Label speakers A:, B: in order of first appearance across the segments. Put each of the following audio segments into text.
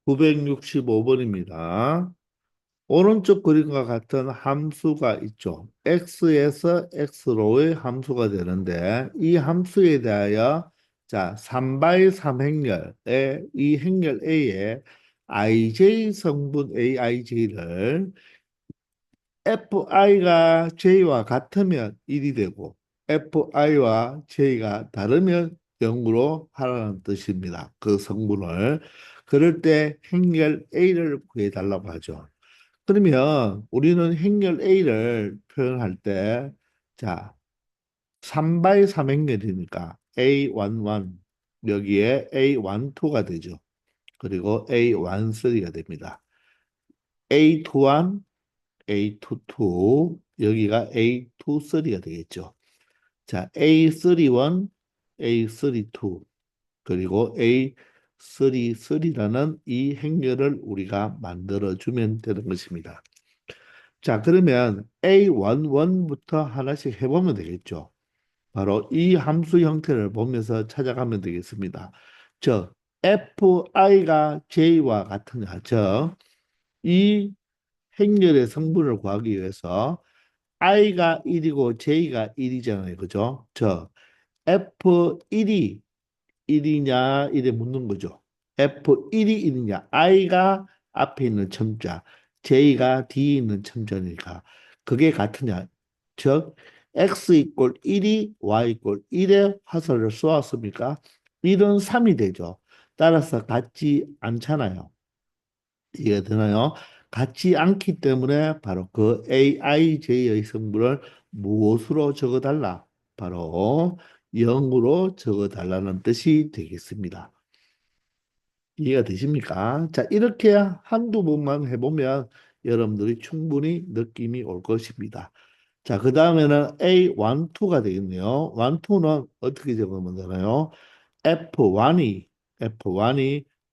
A: 965번입니다. 오른쪽 그림과 같은 함수가 있죠. x에서 x로의 함수가 되는데 이 함수에 대하여 자, 3바의 3행렬의 이 행렬 A의 ij 성분 aij를 fi가 j와 같으면 1이 되고 fi와 j가 다르면 0으로 하라는 뜻입니다. 그 성분을. 그럴 때 행렬 A를 구해달라고 하죠. 그러면 우리는 행렬 A를 표현할 때, 자, 3바의 3행렬이니까 A11, 여기에 A12가 되죠. 그리고 A13가 됩니다. A21, A22, 여기가 A23가 되겠죠. 자, A31, A32, 그리고 A33라는 이 행렬을 우리가 만들어주면 되는 것입니다. 자, 그러면 A11부터 하나씩 해보면 되겠죠. 바로 이 함수 형태를 보면서 찾아가면 되겠습니다. 즉, fi가 j와 같으냐, 즉, 이 행렬의 성분을 구하기 위해서 i가 1이고 j가 1이잖아요. 그죠? 즉, F1이 1이냐, 이래 묻는 거죠. F1이 1이냐, i가 앞에 있는 첨자, j가 뒤에 있는 첨자니까 그게 같으냐. 즉, x 이꼴 1이 y 이꼴 1의 화살을 쏘았습니까? 1은 3이 되죠. 따라서 같지 않잖아요. 이해가 되나요? 같지 않기 때문에 바로 그 aij의 성분을 무엇으로 적어달라? 바로 0으로 적어달라는 뜻이 되겠습니다. 이해가 되십니까? 자, 이렇게 한두 번만 해보면 여러분들이 충분히 느낌이 올 것입니다. 자, 그 다음에는 A12가 되겠네요. 12는 어떻게 적으면 되나요? F1이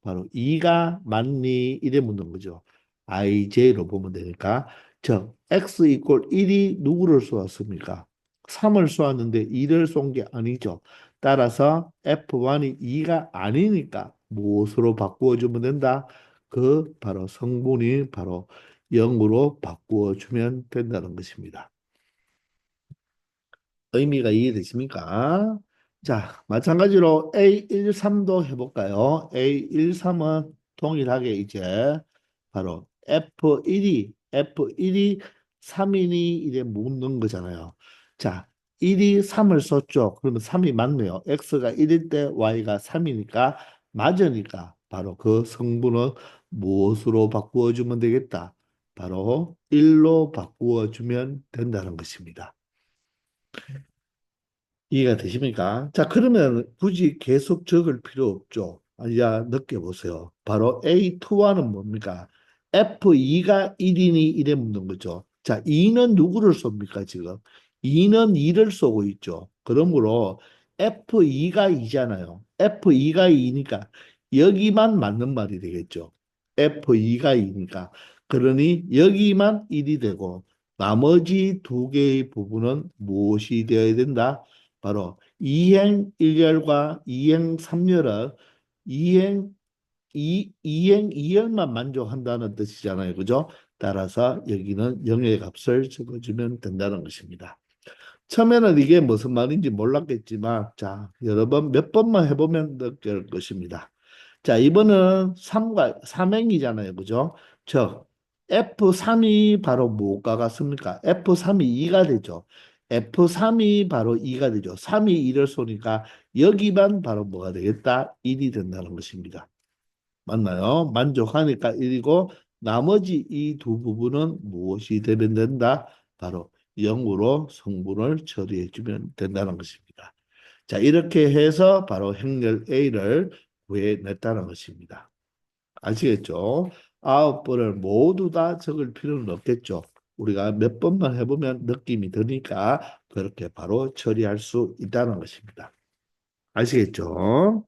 A: 바로 2가 맞니? 이래 묻는 거죠. IJ로 보면 되니까. 즉, X 이꼴 1이 누구를 쏘았습니까? 3을 쏘았는데 2를 쏜 게 아니죠. 따라서 F1이 2가 아니니까 무엇으로 바꾸어 주면 된다? 그 바로 성분이 바로 0으로 바꾸어 주면 된다는 것입니다. 의미가 이해되십니까? 자, 마찬가지로 A13도 해볼까요? A13은 동일하게 이제 바로 F1이 3이니 이래 묻는 거잖아요. 자, 1이 3을 썼죠. 그러면 3이 맞네요. X가 1일 때 Y가 3이니까 맞으니까 바로 그 성분은 무엇으로 바꾸어 주면 되겠다? 바로 1로 바꾸어 주면 된다는 것입니다. 이해가 되십니까? 자, 그러면 굳이 계속 적을 필요 없죠. 이제 느껴보세요. 바로 A2와는 뭡니까? F2가 1이니 이래 묻는 거죠. 자, 2는 누구를 쏩니까, 지금? 2는 2를 쏘고 있죠. 그러므로 F2가 2잖아요. F2가 2니까 여기만 맞는 말이 되겠죠. F2가 2니까. 그러니 여기만 1이 되고 나머지 두 개의 부분은 무엇이 되어야 된다? 바로 이행 1열과 이행 3열은 이행 이행 2열만 만족한다는 뜻이잖아요. 그죠? 따라서 여기는 0의 값을 적어주면 된다는 것입니다. 처음에는 이게 무슨 말인지 몰랐겠지만 자, 여러 번 몇 번만 해보면 느낄 것입니다. 자, 이번은 3과 삼행이잖아요. 그죠? 즉 F3이 바로 뭐가 같습니까? F3이 2가 되죠. F3이 바로 2가 되죠. 3이 2를 쏘니까 여기만 바로 뭐가 되겠다? 1이 된다는 것입니다. 맞나요? 만족하니까 1이고 나머지 이 두 부분은 무엇이 되면 된다? 바로 0으로 성분을 처리해 주면 된다는 것입니다. 자, 이렇게 해서 바로 행렬 A를 구해냈다는 것입니다. 아시겠죠? 9번을 모두 다 적을 필요는 없겠죠. 우리가 몇 번만 해보면 느낌이 드니까 그렇게 바로 처리할 수 있다는 것입니다. 아시겠죠?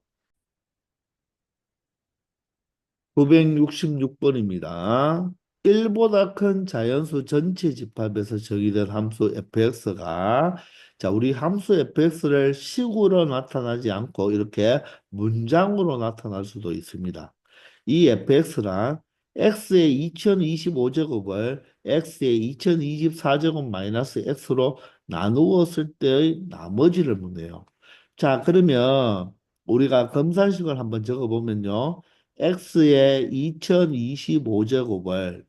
A: 966번입니다. 1보다 큰 자연수 전체 집합에서 정의된 함수 fx가 자, 우리 함수 fx를 식으로 나타나지 않고 이렇게 문장으로 나타날 수도 있습니다. 이 fx랑 x의 2025제곱을 x의 2024제곱 마이너스 x로 나누었을 때의 나머지를 묻네요. 자, 그러면 우리가 검산식을 한번 적어보면요. x의 2025제곱을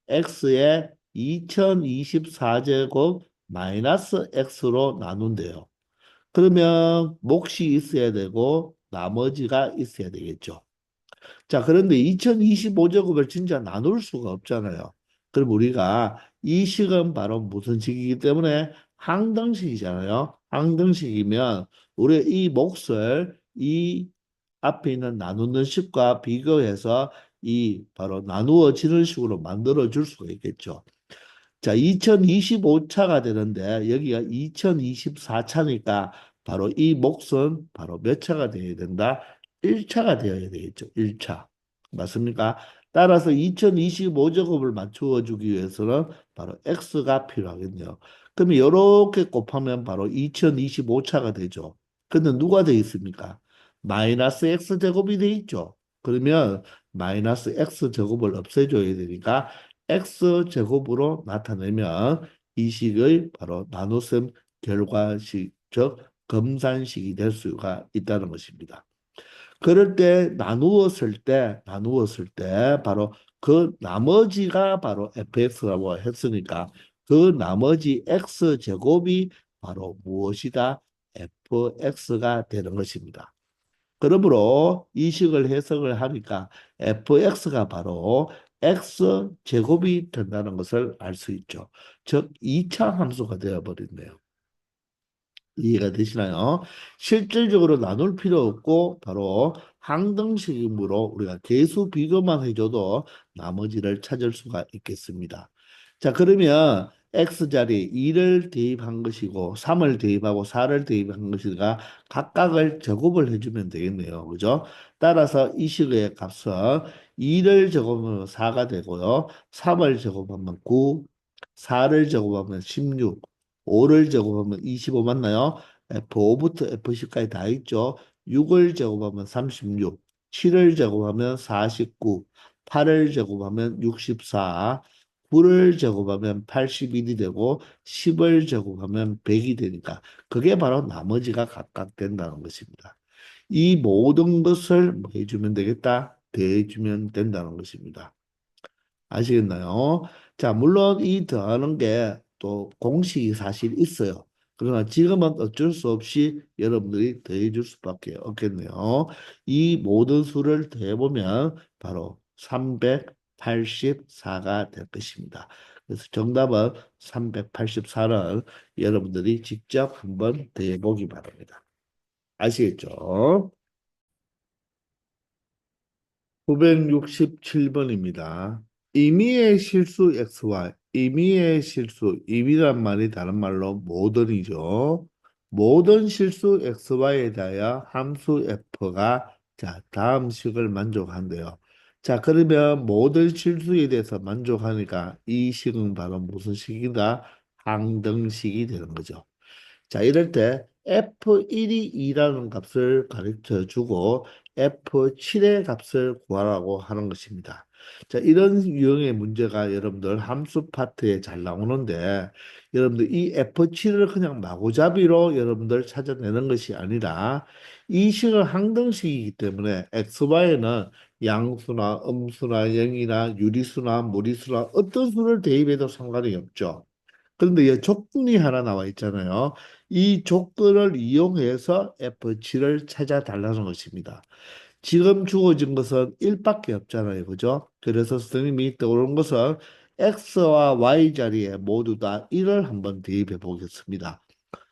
A: x의 2024제곱 마이너스 x로 나눈대요. 그러면 몫이 있어야 되고 나머지가 있어야 되겠죠. 자, 그런데 2025제곱을 진짜 나눌 수가 없잖아요. 그럼 우리가 이 식은 바로 무슨 식이기 때문에 항등식이잖아요. 항등식이면 우리 이 몫을 이 앞에 있는 나누는 식과 비교해서 이 바로 나누어지는 식으로 만들어 줄 수가 있겠죠. 자, 2025차가 되는데 여기가 2024차니까 바로 이 몫은 바로 몇 차가 되어야 된다? 1차가 되어야 되겠죠. 1차. 맞습니까? 따라서 2025제곱을 맞추어 주기 위해서는 바로 x가 필요하겠네요. 그러면 이렇게 곱하면 바로 2025차가 되죠. 근데 누가 되어 있습니까? 마이너스 x제곱이 되어 있죠. 그러면 마이너스 x제곱을 없애줘야 되니까 x제곱으로 나타내면 이 식의 바로 나눗셈 결과식, 즉 검산식이 될 수가 있다는 것입니다. 그럴 때 나누었을 때 바로 그 나머지가 바로 fx라고 했으니까 그 나머지 x제곱이 바로 무엇이다? fx가 되는 것입니다. 그러므로 이 식을 해석을 하니까 fx가 바로 x 제곱이 된다는 것을 알 수 있죠. 즉 2차 함수가 되어버렸네요. 이해가 되시나요? 실질적으로 나눌 필요 없고 바로 항등식이므로 우리가 계수 비교만 해줘도 나머지를 찾을 수가 있겠습니다. 자, 그러면 x자리에 2를 대입한 것이고 3을 대입하고 4를 대입한 것이가 각각을 제곱을 해주면 되겠네요. 그죠? 따라서 이 식의 값은 2를 제곱하면 4가 되고요. 3을 제곱하면 9, 4를 제곱하면 16, 5를 제곱하면 25 맞나요? F5부터 F10까지 다 있죠. 6을 제곱하면 36, 7을 제곱하면 49, 8을 제곱하면 64, 9를 제곱하면 81이 되고 10을 제곱하면 100이 되니까 그게 바로 나머지가 각각 된다는 것입니다. 이 모든 것을 뭐 해주면 되겠다? 대해주면 된다는 것입니다. 아시겠나요? 자, 물론 이 더하는 게 또 공식이 사실 있어요. 그러나 지금은 어쩔 수 없이 여러분들이 더해 줄 수밖에 없겠네요. 이 모든 수를 더해보면 바로 384가 될 것입니다. 그래서 정답은 384를 여러분들이 직접 한번 더해보기 바랍니다. 아시겠죠? 967번입니다. 임의의 실수 xy, 임의의 실수, 임의란 말이 다른 말로 모던이죠. 모든 실수 xy에 대하여 함수 f가 자, 다음 식을 만족한대요. 자, 그러면 모든 실수에 대해서 만족하니까 이 식은 바로 무슨 식이다? 항등식이 되는 거죠. 자, 이럴 때 F1이 2라는 값을 가르쳐 주고 F7의 값을 구하라고 하는 것입니다. 자, 이런 유형의 문제가 여러분들 함수 파트에 잘 나오는데 여러분들 이 F7을 그냥 마구잡이로 여러분들 찾아내는 것이 아니라 이 식은 항등식이기 때문에 XY는 양수나 음수나 영이나 유리수나 무리수나 어떤 수를 대입해도 상관이 없죠. 그런데 이 조건이 하나 나와 있잖아요. 이 조건을 이용해서 F7을 찾아달라는 것입니다. 지금 주어진 것은 1밖에 없잖아요. 그죠? 그래서 선생님이 떠오른 것은 X와 Y 자리에 모두 다 1을 한번 대입해 보겠습니다.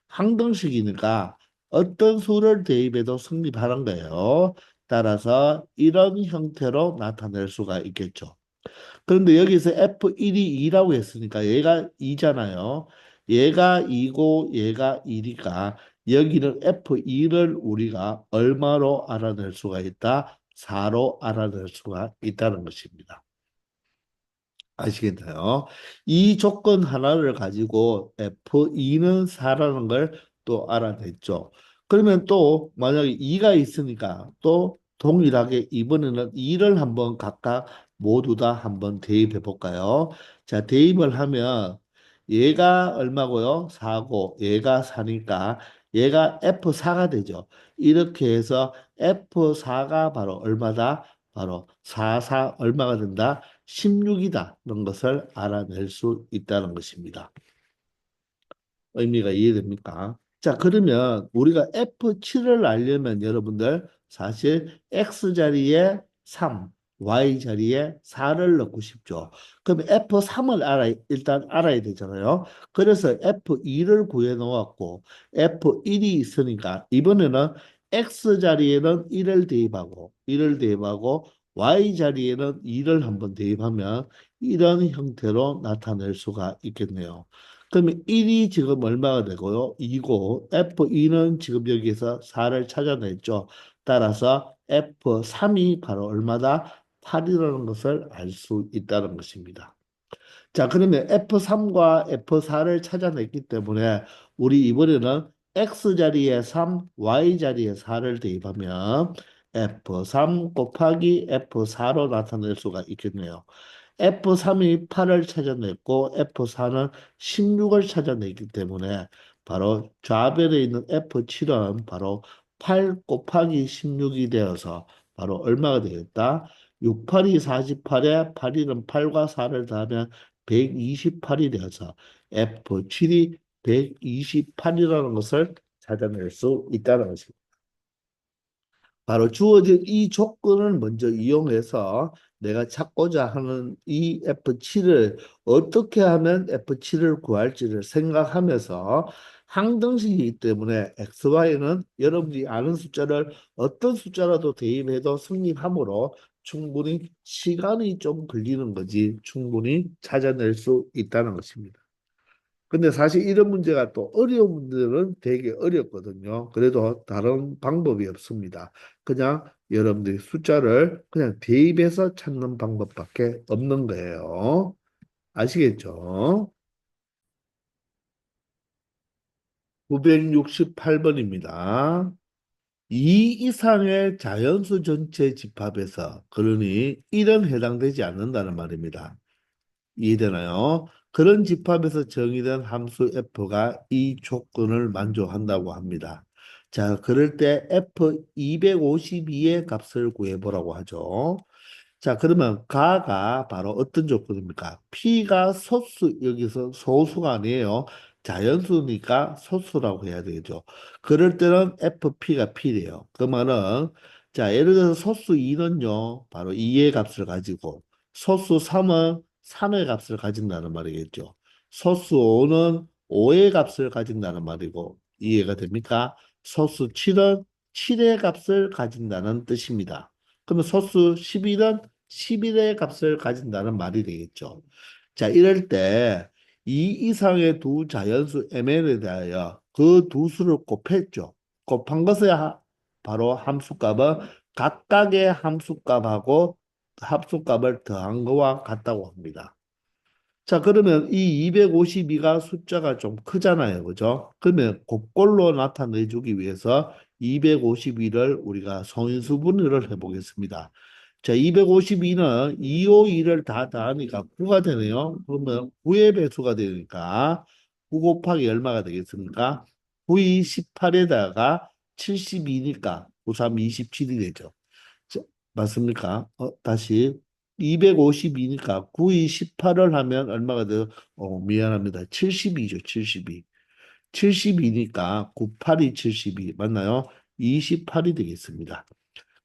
A: 항등식이니까 어떤 수를 대입해도 성립하는 거예요. 따라서 이런 형태로 나타낼 수가 있겠죠. 그런데 여기서 F1이 2라고 했으니까 얘가 2잖아요. 얘가 2고 얘가 1이니까 여기는 F2를 우리가 얼마로 알아낼 수가 있다? 4로 알아낼 수가 있다는 것입니다. 아시겠나요? 이 조건 하나를 가지고 F2는 4라는 걸 또 알아냈죠. 그러면 또 만약에 2가 있으니까 또 동일하게 이번에는 2를 한번 각각 모두 다 한번 대입해 볼까요? 자, 대입을 하면 얘가 얼마고요? 4고 얘가 4니까 얘가 F4가 되죠. 이렇게 해서 F4가 바로 얼마다? 바로 4, 4 얼마가 된다? 16이다. 이런 것을 알아낼 수 있다는 것입니다. 의미가 이해됩니까? 자, 그러면 우리가 F7을 알려면 여러분들 사실 X자리에 3, Y자리에 4를 넣고 싶죠. 그럼 F3을 일단 알아야 되잖아요. 그래서 F2를 구해 놓았고 F1이 있으니까 이번에는 X자리에는 1을 대입하고 1을 대입하고 Y자리에는 2를 한번 대입하면 이런 형태로 나타낼 수가 있겠네요. 그러면 1이 지금 얼마가 되고요? 2고 F2는 지금 여기서 4를 찾아냈죠. 따라서 F3이 바로 얼마다? 8이라는 것을 알 수 있다는 것입니다. 자, 그러면 F3과 F4를 찾아냈기 때문에 우리 이번에는 X자리에 3, Y자리에 4를 대입하면 F3 곱하기 F4로 나타낼 수가 있겠네요. F3이 8을 찾아냈고 F4는 16을 찾아냈기 때문에 바로 좌변에 있는 F7은 바로 8 곱하기 16이 되어서 바로 얼마가 되겠다? 6, 8이 48에 8이는 8과 4를 더하면 128이 되어서 F7이 128이라는 것을 찾아낼 수 있다는 것입니다. 바로 주어진 이 조건을 먼저 이용해서 내가 찾고자 하는 이 F7을 어떻게 하면 F7을 구할지를 생각하면서 항등식이기 때문에 XY는 여러분이 아는 숫자를 어떤 숫자라도 대입해도 성립하므로 충분히 시간이 좀 걸리는 거지 충분히 찾아낼 수 있다는 것입니다. 근데 사실 이런 문제가 또 어려운 분들은 되게 어렵거든요. 그래도 다른 방법이 없습니다. 그냥 여러분들이 숫자를 그냥 대입해서 찾는 방법밖에 없는 거예요. 아시겠죠? 968번입니다. 2 이상의 자연수 전체 집합에서 그러니 1은 해당되지 않는다는 말입니다. 이해되나요? 그런 집합에서 정의된 함수 f가 이 조건을 만족한다고 합니다. 자, 그럴 때 f252의 값을 구해보라고 하죠. 자, 그러면 가가 바로 어떤 조건입니까? p가 소수, 여기서 소수가 아니에요. 자연수니까 소수라고 해야 되죠. 그럴 때는 fp가 p래요. 그러면은, 자, 예를 들어서 소수 2는요, 바로 2의 값을 가지고, 소수 3은 3의 값을 가진다는 말이겠죠. 소수 5는 5의 값을 가진다는 말이고, 이해가 됩니까? 소수 7은 7의 값을 가진다는 뜻입니다. 그러면 소수 11은 11의 값을 가진다는 말이 되겠죠. 자, 이럴 때 이 이상의 두 자연수 mn에 대하여 그 두 수를 곱했죠. 곱한 것의 바로 함수값은 각각의 함수값하고 합수값을 더한 거와 같다고 합니다. 자, 그러면 이 252가 숫자가 좀 크잖아요. 그죠? 그러면 그꼴로 나타내주기 위해서 252를 우리가 성인수 분해를 해보겠습니다. 자, 252는 2, 5, 2를 다 더하니까 9가 되네요. 그러면 9의 배수가 되니까 9 곱하기 얼마가 되겠습니까? 9이 18에다가 72니까 9, 3, 27이 되죠. 자, 맞습니까? 다시 252니까 9이 18을 하면 얼마가 돼요? 미안합니다. 72죠. 72. 72니까 98이 72 맞나요? 28이 되겠습니다.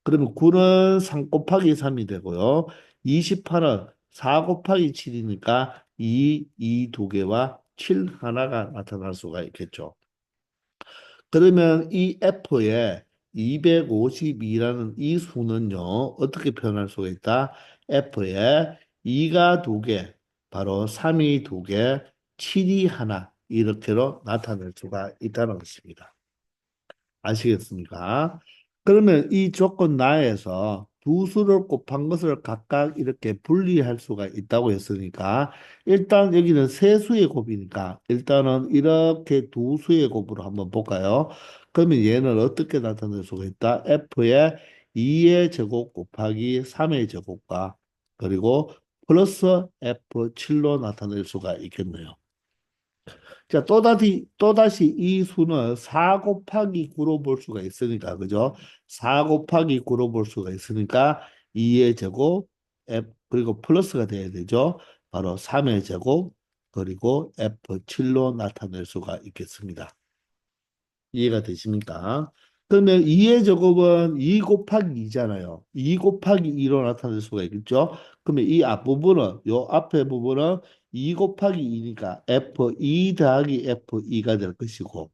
A: 그러면 9는 3 곱하기 3이 되고요. 28은 4 곱하기 7이니까 2 두 개와 7 하나가 나타날 수가 있겠죠. 그러면 이 F에 252라는 이 수는요, 어떻게 표현할 수가 있다? F에 2가 두 개, 바로 3이 두 개, 7이 하나, 이렇게로 나타낼 수가 있다는 것입니다. 아시겠습니까? 그러면 이 조건 나에서 두 수를 곱한 것을 각각 이렇게 분리할 수가 있다고 했으니까 일단 여기는 세 수의 곱이니까 일단은 이렇게 두 수의 곱으로 한번 볼까요? 그러면 얘는 어떻게 나타낼 수가 있다? F에 2의 제곱 곱하기 3의 제곱과 그리고 플러스 F7로 나타낼 수가 있겠네요. 자, 또다시 이 수는 4 곱하기 9로 볼 수가 있으니까, 그죠? 4 곱하기 9로 볼 수가 있으니까 2의 제곱, 그리고 플러스가 돼야 되죠. 바로 3의 제곱, 그리고 F7로 나타낼 수가 있겠습니다. 이해가 되십니까? 그러면 2의 제곱은 2 곱하기 2잖아요. 2 곱하기 2로 나타낼 수가 있겠죠? 그러면 이 앞부분은, 요 앞에 부분은 2 곱하기 2니까 F2 더하기 F2가 될 것이고,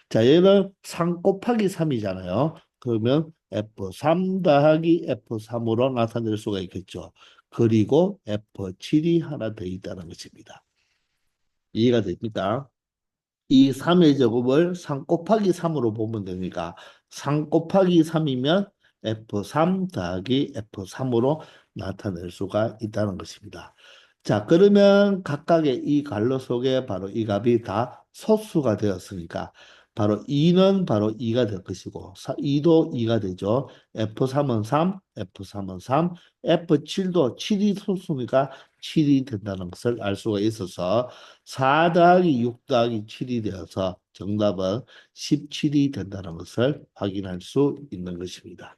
A: 자, 얘는 3 곱하기 3이잖아요. 그러면 F3 더하기 F3으로 나타낼 수가 있겠죠. 그리고 F7이 하나 더 있다는 것입니다. 이해가 됩니까? 이 3의 제곱을 3 곱하기 3으로 보면 되니까 3 곱하기 3이면 F3 더하기 F3으로 나타낼 수가 있다는 것입니다. 자, 그러면 각각의 이 갈로 속에 바로 이 값이 다 소수가 되었으니까 바로 2는 바로 2가 될 것이고 2도 2가 되죠. F3은 3, F3은 3, F7도 7이 소수니까 7이 된다는 것을 알 수가 있어서 4 더하기 6 더하기 7이 되어서 정답은 17이 된다는 것을 확인할 수 있는 것입니다.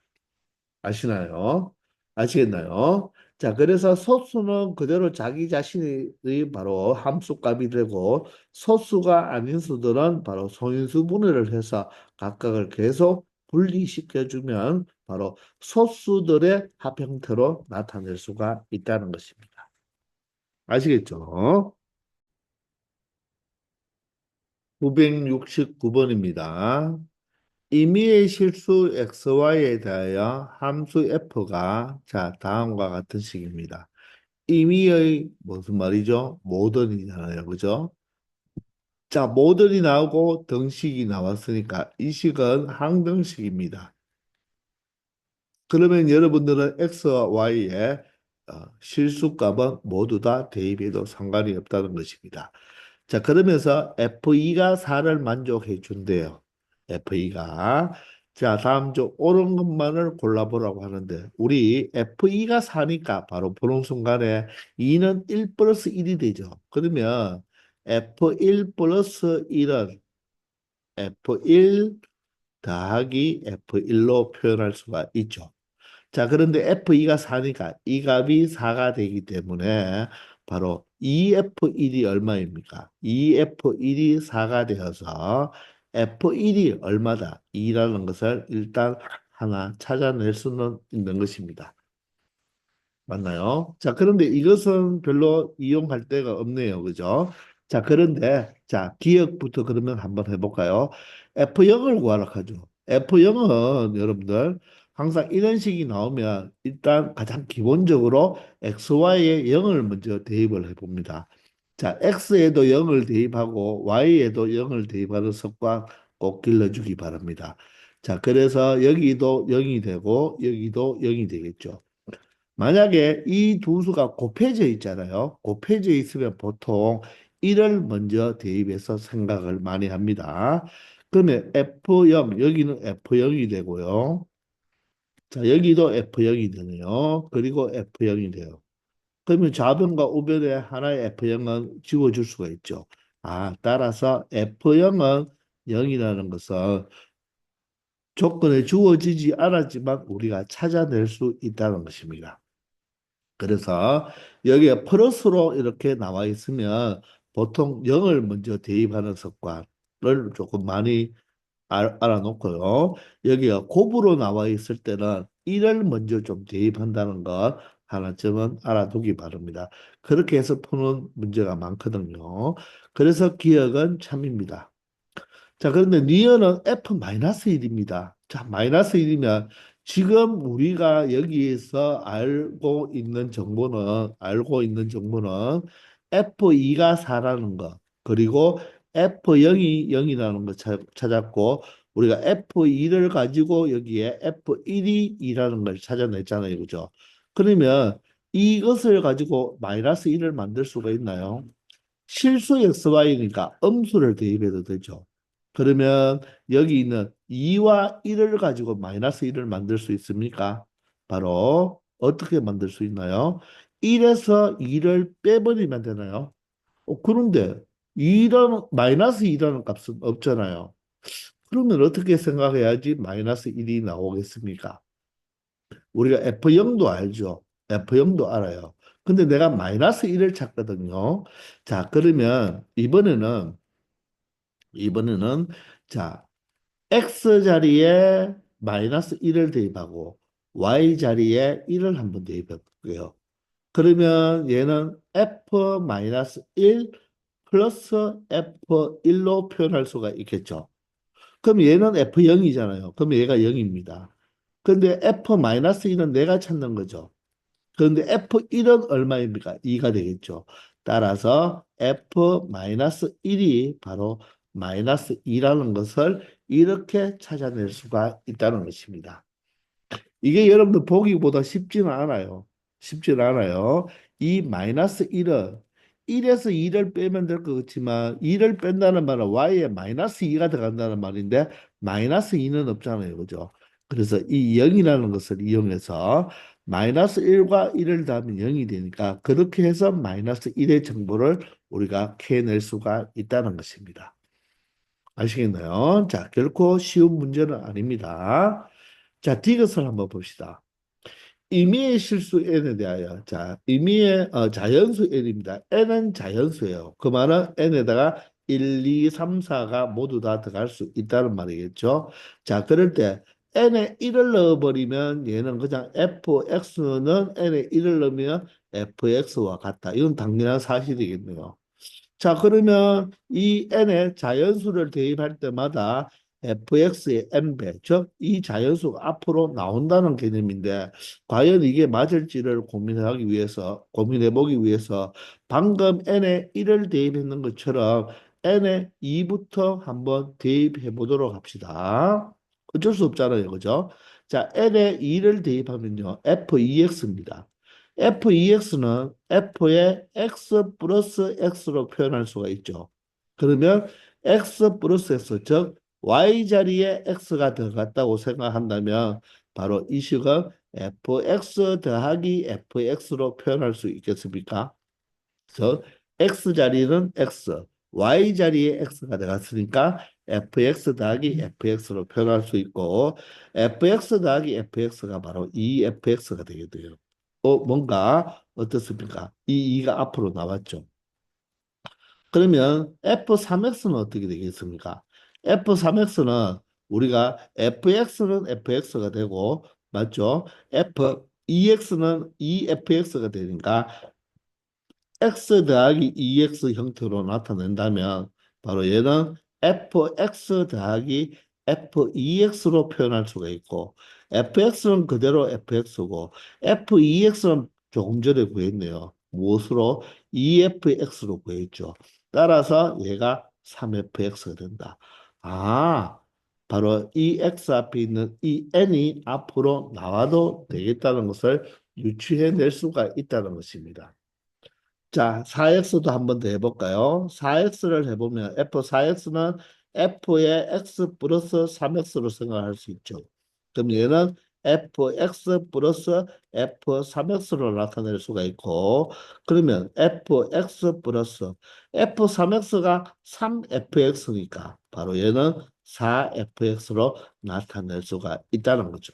A: 아시나요? 아시겠나요? 자, 그래서 소수는 그대로 자기 자신의 바로 함수값이 되고 소수가 아닌 수들은 바로 소인수 분해를 해서 각각을 계속 분리시켜주면 바로 소수들의 합 형태로 나타낼 수가 있다는 것입니다. 아시겠죠? 969번입니다. 임의의 실수 xy에 대하여 함수 f가 자 다음과 같은 식입니다. 임의의 무슨 말이죠? 모던이잖아요. 그죠? 자, 모던이 나오고 등식이 나왔으니까 이 식은 항등식입니다. 그러면 여러분들은 x와 y의 실수값은 모두 다 대입해도 상관이 없다는 것입니다. 자, 그러면서 F2가 4를 만족해 준대요. F2가. 자, 다음 중 옳은 것만을 골라보라고 하는데, 우리 F2가 4니까 바로 보는 순간에 2는 1 플러스 1이 되죠. 그러면 F1 플러스 1은 F1 더하기 F1로 표현할 수가 있죠. 자, 그런데 F2가 4니까 이 값이 4가 되기 때문에 바로 EF1이 얼마입니까? EF1이 4가 되어서 F1이 얼마다? 2라는 것을 일단 하나 찾아낼 수는 있는 것입니다. 맞나요? 자, 그런데 이것은 별로 이용할 데가 없네요. 그죠? 자, 그런데, 자, 기억부터 그러면 한번 해볼까요? F0을 구하라 하죠. F0은 여러분들 항상 이런 식이 나오면 일단 가장 기본적으로 XY에 0을 먼저 대입을 해봅니다. 자, X에도 0을 대입하고 Y에도 0을 대입하는 습관 꼭 길러주기 바랍니다. 자, 그래서 여기도 0이 되고 여기도 0이 되겠죠. 만약에 이 두 수가 곱해져 있잖아요. 곱해져 있으면 보통 1을 먼저 대입해서 생각을 많이 합니다. 그러면 F0, 여기는 F0이 되고요. 자, 여기도 F0이 되네요. 그리고 F0이 돼요. 그러면 좌변과 우변에 하나의 F0은 지워줄 수가 있죠. 아, 따라서 F0은 0이라는 것은 조건에 주어지지 않았지만 우리가 찾아낼 수 있다는 것입니다. 그래서 여기에 플러스로 이렇게 나와 있으면 보통 0을 먼저 대입하는 습관을 조금 많이 알아놓고요. 여기가 곱으로 나와 있을 때는 1을 먼저 좀 대입한다는 것 하나쯤은 알아두기 바랍니다. 그렇게 해서 푸는 문제가 많거든요. 그래서 기억은 참입니다. 자, 그런데 니은은 F-1입니다. 자, 마이너스 1이면 지금 우리가 여기에서 알고 있는 정보는 F2가 4라는 거, 그리고 F0이 0이라는 거 찾았고, 우리가 F2를 가지고 여기에 F1이 2라는 걸 찾아냈잖아요. 그죠? 그러면 이것을 가지고 마이너스 1을 만들 수가 있나요? 실수 XY니까 음수를 대입해도 되죠. 그러면 여기 있는 2와 1을 가지고 마이너스 1을 만들 수 있습니까? 바로 어떻게 만들 수 있나요? 1에서 2를 빼버리면 되나요? 그런데 2라는 마이너스 2라는 값은 없잖아요. 그러면 어떻게 생각해야지 마이너스 1이 나오겠습니까? 우리가 F0도 알죠? F0도 알아요. 근데 내가 마이너스 1을 찾거든요. 자, 그러면 이번에는 자, X 자리에 마이너스 1을 대입하고 Y 자리에 1을 한번 대입해 볼게요. 그러면 얘는 F 마이너스 1 플러스 F1로 표현할 수가 있겠죠. 그럼 얘는 F0이잖아요. 그럼 얘가 0입니다. 근데 F-1은 내가 찾는 거죠. 그런데 F1은 얼마입니까? 2가 되겠죠. 따라서 F-1이 바로 마이너스 2라는 것을 이렇게 찾아낼 수가 있다는 것입니다. 이게 여러분들 보기보다 쉽지는 않아요. 쉽지는 않아요. 이 마이너스 1은 1에서 2를 빼면 될 것 같지만 2를 뺀다는 말은 y에 마이너스 2가 들어간다는 말인데 마이너스 2는 없잖아요. 그죠? 그래서 이 0이라는 것을 이용해서 마이너스 1과 1을 더하면 0이 되니까 그렇게 해서 마이너스 1의 정보를 우리가 캐낼 수가 있다는 것입니다. 아시겠나요? 자, 결코 쉬운 문제는 아닙니다. 자, 디귿을 한번 봅시다. 임의의 실수 n에 대하여 자 임의의 자연수 n입니다. n은 자연수예요. 그 말은 n에다가 1, 2, 3, 4가 모두 다 들어갈 수 있다는 말이겠죠. 자 그럴 때 n에 1을 넣어버리면 얘는 그냥 fx는 n에 1을 넣으면 fx와 같다. 이건 당연한 사실이겠네요. 자, 그러면 이 n에 자연수를 대입할 때마다 fx의 n배, 즉 이 자연수가 앞으로 나온다는 개념인데 과연 이게 맞을지를 고민해 보기 위해서 방금 n에 1을 대입했는 것처럼 n에 2부터 한번 대입해 보도록 합시다. 어쩔 수 없잖아요. 그죠? 자, n에 2를 대입하면요. f2x입니다. f2x는 f의 x 플러스 x로 표현할 수가 있죠. 그러면 x 플러스 x, 즉 y 자리에 x가 들어갔다고 생각한다면 바로 이 식은 fx 더하기 fx로 표현할 수 있겠습니까? 그래서 x 자리는 x, y 자리에 x가 들어갔으니까 fx 더하기 fx로 표현할 수 있고 fx 더하기 fx가 바로 2fx가 되게 돼요. 뭔가 어떻습니까? 이 2가 앞으로 나왔죠. 그러면 F3X는 어떻게 되겠습니까? F3X는 우리가 FX는 FX가 되고, 맞죠? F2X는 EFX가 되니까 x 더하기 2x 형태로 나타낸다면 바로 얘는 fx 더하기 f2x로 표현할 수가 있고 fx는 그대로 fx고 f2x는 조금 전에 구했네요. 무엇으로? 2fx로 구했죠. 따라서 얘가 3fx가 된다. 아, 바로 이 x 앞에 있는 이 n이 앞으로 나와도 되겠다는 것을 유추해낼 수가 있다는 것입니다. 자, 4x도 한번 더 해볼까요? 4x를 해보면 f4x는 f의 x 플러스 3x로 생각할 수 있죠. 그럼 얘는 fx 플러스 f3x로 나타낼 수가 있고 그러면 fx 플러스 f3x가 3fx니까 바로 얘는 4fx로 나타낼 수가 있다는 거죠.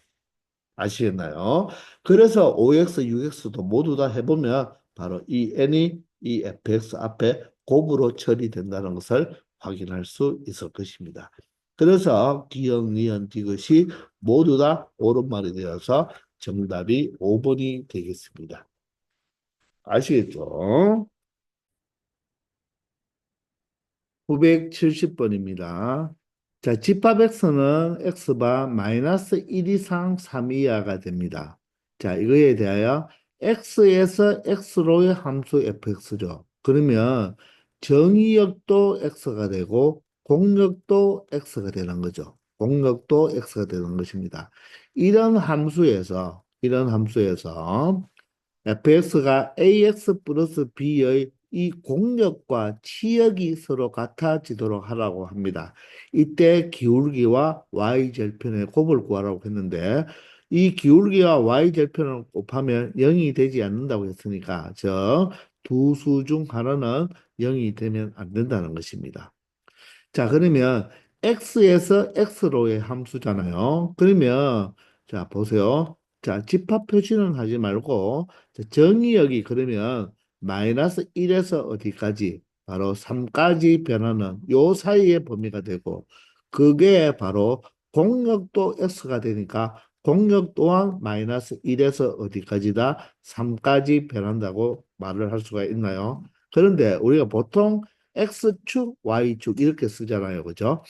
A: 아시겠나요? 그래서 OX, UX도 모두 다 해보면 바로 이 n이 이 fx 앞에 곱으로 처리된다는 것을 확인할 수 있을 것입니다. 그래서 기억, 니은, 디귿이 모두 다 옳은 말이 되어서 정답이 5번이 되겠습니다. 아시겠죠? 970번입니다. 자, 집합x는 x바 마이너스 1 이상 3 이하가 됩니다. 자, 이거에 대하여 x에서 x로의 함수 fx죠. 그러면 정의역도 x가 되고 공역도 x가 되는 거죠. 공역도 x가 되는 것입니다. 이런 함수에서 fx가 ax 플러스 b의 이 공력과 치역이 서로 같아지도록 하라고 합니다. 이때 기울기와 y절편의 곱을 구하라고 했는데 이 기울기와 y절편을 곱하면 0이 되지 않는다고 했으니까 즉 두 수 중 하나는 0이 되면 안 된다는 것입니다. 자, 그러면 x에서 x로의 함수잖아요. 그러면 자, 보세요. 자, 집합 표시는 하지 말고 자, 정의역이 그러면 마이너스 1에서 어디까지? 바로 3까지 변하는 요 사이의 범위가 되고 그게 바로 공역도 x가 되니까 공역 또한 마이너스 1에서 어디까지다? 3까지 변한다고 말을 할 수가 있나요? 그런데 우리가 보통 X축, Y축 이렇게 쓰잖아요. 그죠?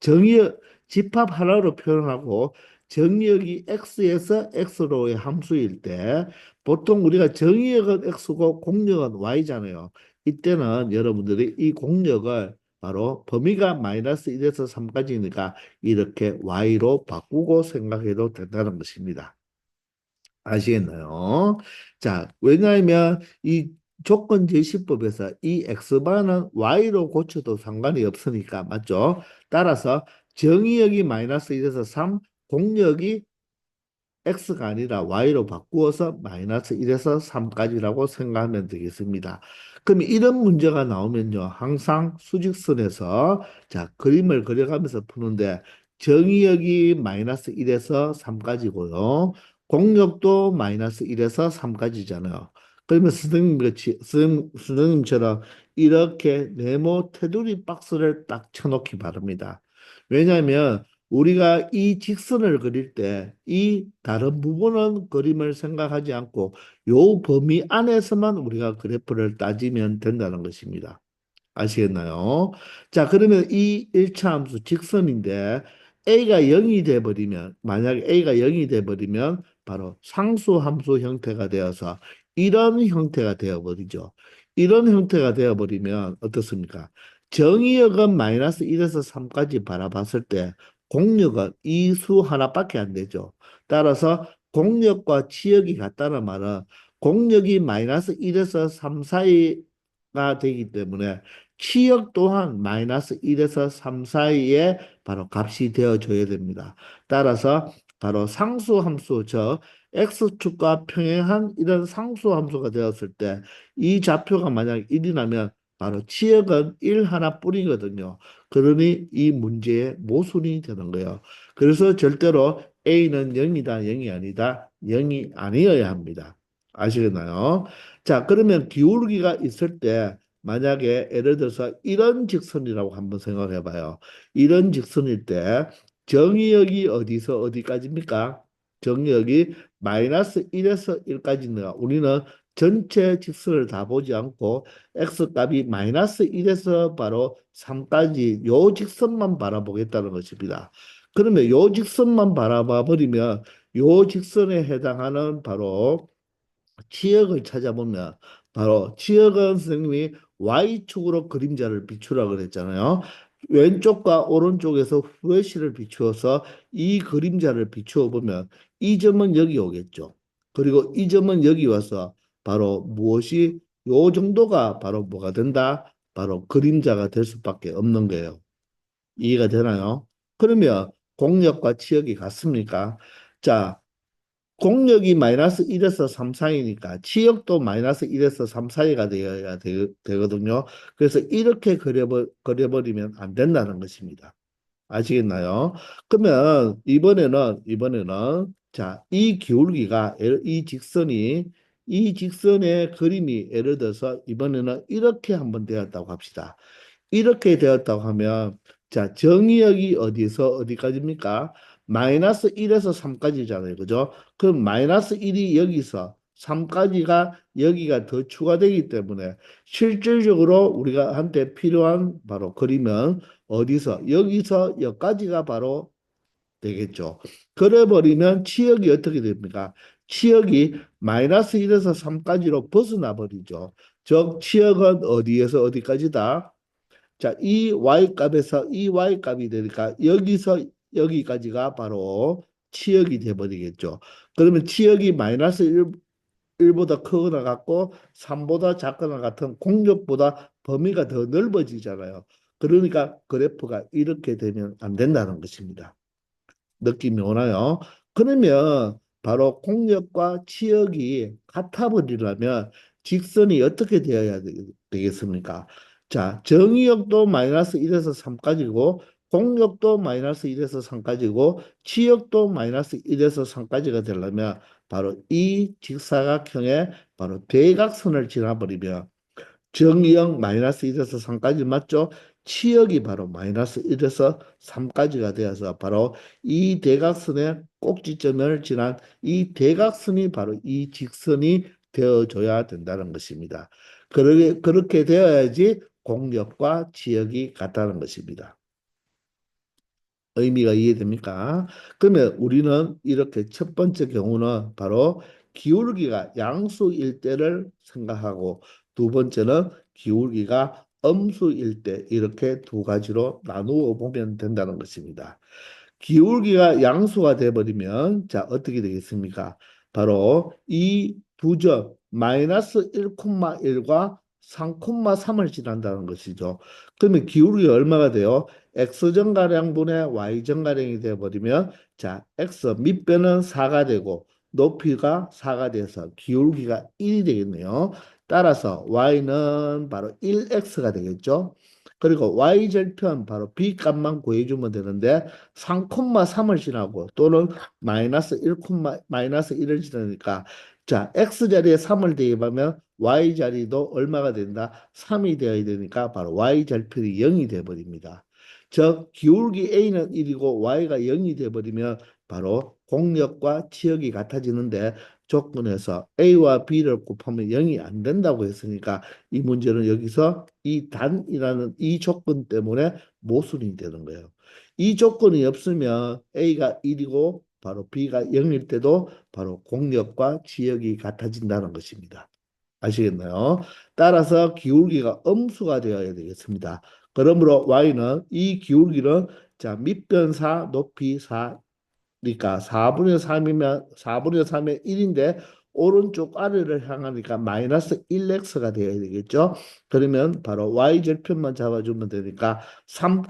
A: 정의역, 집합 하나로 표현하고 정의역이 X에서 X로의 함수일 때 보통 우리가 정의역은 X고 공역은 Y잖아요. 이때는 여러분들이 이 공역을 바로 범위가 마이너스 1에서 3까지니까 이렇게 Y로 바꾸고 생각해도 된다는 것입니다. 아시겠나요? 자, 왜냐하면 이 조건 제시법에서 이 x바는 y로 고쳐도 상관이 없으니까 맞죠? 따라서 정의역이 마이너스 1에서 3, 공역이 x가 아니라 y로 바꾸어서 마이너스 1에서 3까지라고 생각하면 되겠습니다. 그럼 이런 문제가 나오면요. 항상 수직선에서 자, 그림을 그려가면서 푸는데 정의역이 마이너스 1에서 3까지고요. 공역도 마이너스 1에서 3까지잖아요. 그러면 선생님처럼 이렇게 네모 테두리 박스를 딱 쳐놓기 바랍니다. 왜냐하면 우리가 이 직선을 그릴 때 이 다른 부분은 그림을 생각하지 않고 요 범위 안에서만 우리가 그래프를 따지면 된다는 것입니다. 아시겠나요? 자, 그러면 이 1차 함수 직선인데 A가 0이 돼버리면 만약에 A가 0이 돼버리면 바로 상수함수 형태가 되어서 이런 형태가 되어버리죠. 이런 형태가 되어버리면 어떻습니까? 정의역은 마이너스 1에서 3까지 바라봤을 때 공역은 이 수 하나밖에 안 되죠. 따라서 공역과 치역이 같다는 말은 공역이 마이너스 1에서 3 사이가 되기 때문에 치역 또한 마이너스 1에서 3 사이에 바로 값이 되어줘야 됩니다. 따라서 바로 상수함수, 저 x축과 평행한 이런 상수함수가 되었을 때 이 좌표가 만약 1이라면 바로 치역은 1 하나뿐이거든요. 그러니 이 문제의 모순이 되는 거예요. 그래서 절대로 A는 0이다, 0이 아니다, 0이 아니어야 합니다. 아시겠나요? 자, 그러면 기울기가 있을 때 만약에 예를 들어서 이런 직선이라고 한번 생각해 봐요. 이런 직선일 때 정의역이 어디서 어디까지입니까? 정의역이 마이너스 1에서 1까지입니다. 우리는 전체 직선을 다 보지 않고 x값이 마이너스 1에서 바로 3까지 요 직선만 바라보겠다는 것입니다. 그러면 요 직선만 바라봐 버리면 요 직선에 해당하는 바로 치역을 찾아보면 바로 치역은 선생님이 Y축으로 그림자를 비추라 그랬잖아요. 왼쪽과 오른쪽에서 후레쉬를 비추어서 이 그림자를 비추어 보면 이 점은 여기 오겠죠. 그리고 이 점은 여기 와서 바로 무엇이 요 정도가 바로 뭐가 된다? 바로 그림자가 될 수밖에 없는 거예요. 이해가 되나요? 그러면 공력과 치역이 같습니까? 자, 공력이 마이너스 1에서 3 사이니까 치역도 마이너스 1에서 3 사이가 되어야 되거든요. 그래서 이렇게 그려버리면 안 된다는 것입니다. 아시겠나요? 그러면 이번에는 자, 이 기울기가 이 직선의 그림이 예를 들어서 이번에는 이렇게 한번 되었다고 합시다. 이렇게 되었다고 하면 자, 정의역이 어디서 어디까지입니까? 마이너스 1에서 3까지잖아요. 그죠? 그럼 마이너스 1이 여기서 3까지가 여기가 더 추가되기 때문에 실질적으로 우리가 한테 필요한 바로 그림은 어디서 여기서 여기까지가 바로 되겠죠. 그래 버리면 치역이 어떻게 됩니까? 치역이 마이너스 1에서 3까지로 벗어나 버리죠. 즉 치역은 어디에서 어디까지다? 자, 이 y값에서 이 y값이 되니까 여기서 여기까지가 바로 치역이 돼버리겠죠. 그러면 치역이 마이너스 1 1보다 크거나 같고 3보다 작거나 같은 공력보다 범위가 더 넓어지잖아요. 그러니까 그래프가 이렇게 되면 안 된다는 것입니다. 느낌이 오나요? 그러면 바로 공력과 치역이 같아 버리려면 직선이 어떻게 되어야 되겠습니까? 자, 정의역도 마이너스 1에서 3까지고 공력도 마이너스 1에서 3까지고 치역도 마이너스 1에서 3까지가 되려면 바로 이 직사각형의 바로 대각선을 지나버리면 정의역 마이너스 1에서 3까지 맞죠? 치역이 바로 마이너스 1에서 3까지가 되어서 바로 이 대각선의 꼭지점을 지난 이 대각선이 바로 이 직선이 되어줘야 된다는 것입니다. 그렇게 되어야지 공력과 치역이 같다는 것입니다. 의미가 이해됩니까? 그러면 우리는 이렇게 첫 번째 경우는 바로 기울기가 양수일 때를 생각하고 두 번째는 기울기가 음수일 때 이렇게 두 가지로 나누어 보면 된다는 것입니다. 기울기가 양수가 돼버리면 자 어떻게 되겠습니까? 바로 이 두 점 마이너스 1,1과 3,3을 지난다는 것이죠. 그러면 기울기가 얼마가 돼요? x정가량분의 y정가량이 되어버리면 자 x 밑변은 4가 되고 높이가 4가 돼서 기울기가 1이 되겠네요. 따라서 y는 바로 1x가 되겠죠. 그리고 y절편 바로 b 값만 구해주면 되는데 3,3을 지나고 또는 마이너스 1, 마이너스 1을 지나니까 자 x자리에 3을 대입하면 y자리도 얼마가 된다? 3이 되어야 되니까 바로 y절편이 0이 되어버립니다. 즉 기울기 a는 1이고 y가 0이 되어버리면 바로 공력과 치역이 같아지는데 조건에서 a와 b를 곱하면 0이 안 된다고 했으니까 이 문제는 여기서 이 단이라는 이 조건 때문에 모순이 되는 거예요. 이 조건이 없으면 a가 1이고 바로 b가 0일 때도 바로 공력과 치역이 같아진다는 것입니다. 아시겠나요? 따라서 기울기가 음수가 되어야 되겠습니다. 그러므로 y는 이 기울기는 자 밑변 4 높이 4 그러니까 4분의 3이면 4분의 3의 1인데 오른쪽 아래를 향하니까 마이너스 1x가 되어야 되겠죠. 그러면 바로 y절편만 잡아주면 되니까 3,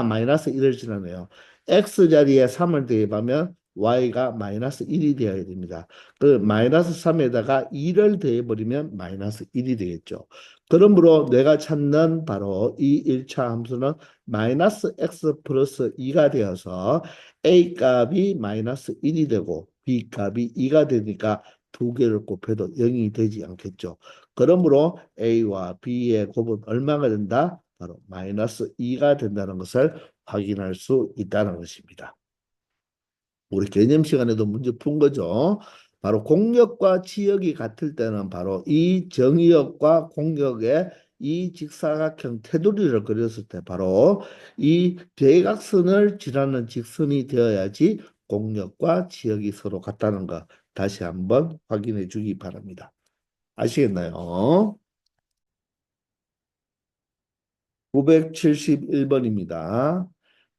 A: 마이너스 1을 지나네요. x자리에 3을 대입하면 y가 마이너스 1이 되어야 됩니다. 그 마이너스 3에다가 2를 대입해버리면 마이너스 1이 되겠죠. 그러므로 내가 찾는 바로 이 1차 함수는 마이너스 x 플러스 2가 되어서 A 값이 마이너스 1이 되고 B 값이 2가 되니까 두 개를 곱해도 0이 되지 않겠죠. 그러므로 A와 B의 곱은 얼마가 된다? 바로 마이너스 2가 된다는 것을 확인할 수 있다는 것입니다. 우리 개념 시간에도 문제 푼 거죠. 바로 공력과 치역이 같을 때는 바로 이 정의역과 공력의 이 직사각형 테두리를 그렸을 때 바로 이 대각선을 지나는 직선이 되어야지 공력과 치역이 서로 같다는 거 다시 한번 확인해 주기 바랍니다. 아시겠나요? 971번입니다.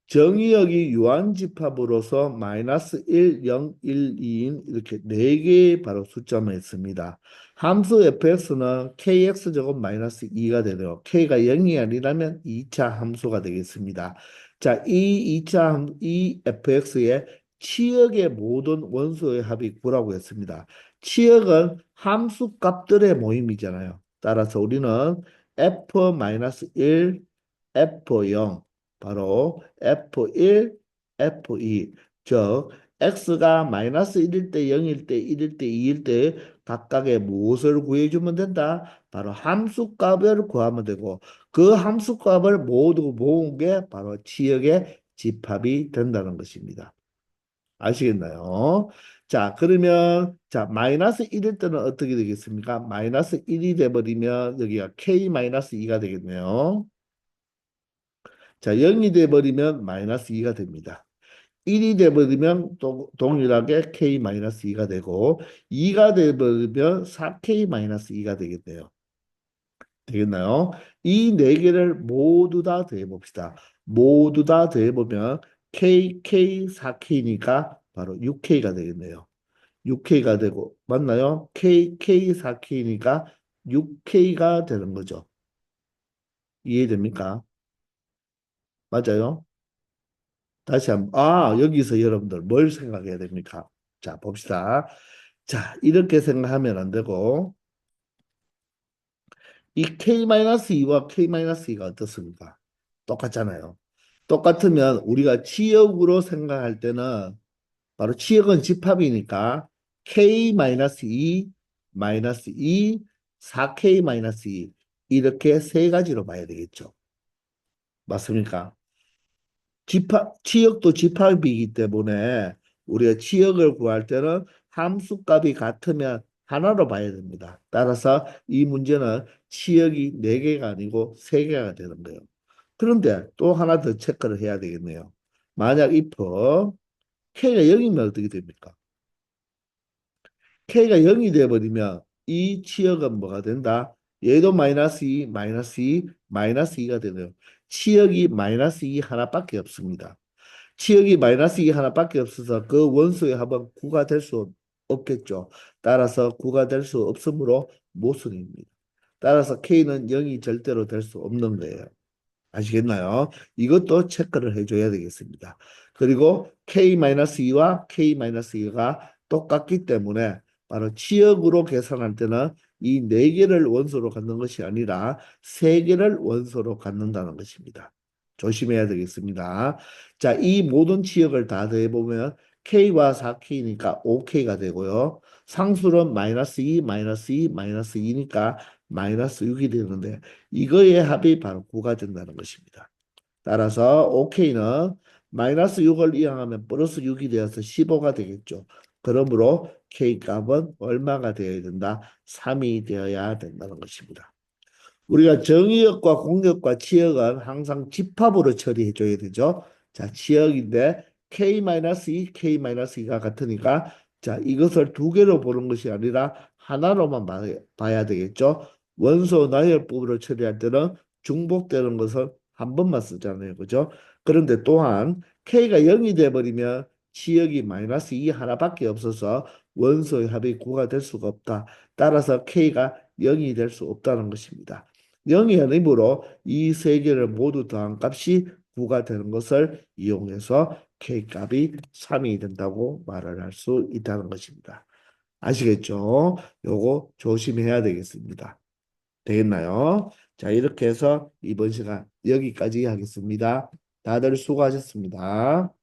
A: 정의역이 유한집합으로서 마이너스 1, 0, 1, 2인 이렇게 4개의 바로 숫자만 있습니다. 함수 fx는 kx제곱 마이너스 2가 되네요. k가 0이 아니라면 2차 함수가 되겠습니다. 자, 이 fx의 치역의 모든 원소의 합이 9라고 했습니다. 치역은 함수 값들의 모임이잖아요. 따라서 우리는 f-1, f0 바로 F1, F2 즉 x가 마이너스 1일 때 0일 때 1일 때 2일 때 각각의 무엇을 구해주면 된다? 바로 함수값을 구하면 되고 그 함수값을 모두 모은 게 바로 치역의 집합이 된다는 것입니다. 아시겠나요? 자, 그러면 자 마이너스 1일 때는 어떻게 되겠습니까? 마이너스 1이 돼버리면 여기가 k 마이너스 2가 되겠네요. 자, 0이 돼버리면 마이너스 2가 됩니다. 1이 돼버리면 또 동일하게 k-2가 되고 2가 돼버리면 4k-2가 되겠네요. 되겠나요? 이 네 개를 모두 다 더해봅시다. 모두 다 더해보면 k, 4k니까 바로 6k가 되겠네요. 6K가 되고 맞나요? K 4K니까 6K가 되는 거죠. 이해됩니까? 맞아요? 다시 한번 여기서 여러분들 뭘 생각해야 됩니까? 자, 봅시다. 자, 이렇게 생각하면 안 되고 이 K-2와 K-2가 어떻습니까? 똑같잖아요. 똑같으면 우리가 치역으로 생각할 때는 바로 치역은 집합이니까 K-2, 마이너스 2, 4K-2 이렇게 세 가지로 봐야 되겠죠. 맞습니까? 치역도 집합이기 때문에 우리가 치역을 구할 때는 함수값이 같으면 하나로 봐야 됩니다. 따라서 이 문제는 치역이 네개가 아니고 세개가 되는 거예요. 그런데 또 하나 더 체크를 해야 되겠네요. 만약 if k가 0이면 어떻게 됩니까? k가 0이 돼버리면 이 치역은 뭐가 된다? 얘도 마이너스 2, 마이너스 2, 마이너스 2가 되네요. 치역이 마이너스 2 하나밖에 없습니다. 치역이 마이너스 2 하나밖에 없어서 그 원소의 합은 9가 될 수 없겠죠. 따라서 9가 될 수 없으므로 모순입니다. 따라서 K는 0이 절대로 될 수 없는 거예요. 아시겠나요? 이것도 체크를 해줘야 되겠습니다. 그리고 K-2와 K-2가 똑같기 때문에 바로 치역으로 계산할 때는 이 네 개를 원소로 갖는 것이 아니라 세 개를 원소로 갖는다는 것입니다. 조심해야 되겠습니다. 자, 이 모든 치역을 다 더해보면 K와 4K니까 5K가 되고요. 상수는 마이너스 2, 마이너스 2, 마이너스 2니까 마이너스 6이 되는데 이거의 합이 바로 9가 된다는 것입니다. 따라서 OK는 마이너스 6을 이항하면 플러스 6이 되어서 15가 되겠죠. 그러므로 K 값은 얼마가 되어야 된다? 3이 되어야 된다는 것입니다. 우리가 정의역과 공역과 치역은 항상 집합으로 처리해 줘야 되죠. 자, 치역인데 K-2, K-2가 같으니까 자, 이것을 두 개로 보는 것이 아니라 하나로만 봐야 되겠죠. 원소 나열법으로 처리할 때는 중복되는 것을 한 번만 쓰잖아요. 그죠? 그런데 또한 K가 0이 돼버리면 치역이 마이너스 2 하나밖에 없어서 원소의 합이 9가 될 수가 없다. 따라서 K가 0이 될 수 없다는 것입니다. 0이 아니므로 이 세 개를 모두 더한 값이 9가 되는 것을 이용해서 K값이 3이 된다고 말을 할 수 있다는 것입니다. 아시겠죠? 요거 조심해야 되겠습니다. 되겠나요? 자, 이렇게 해서 이번 시간 여기까지 하겠습니다. 다들 수고하셨습니다.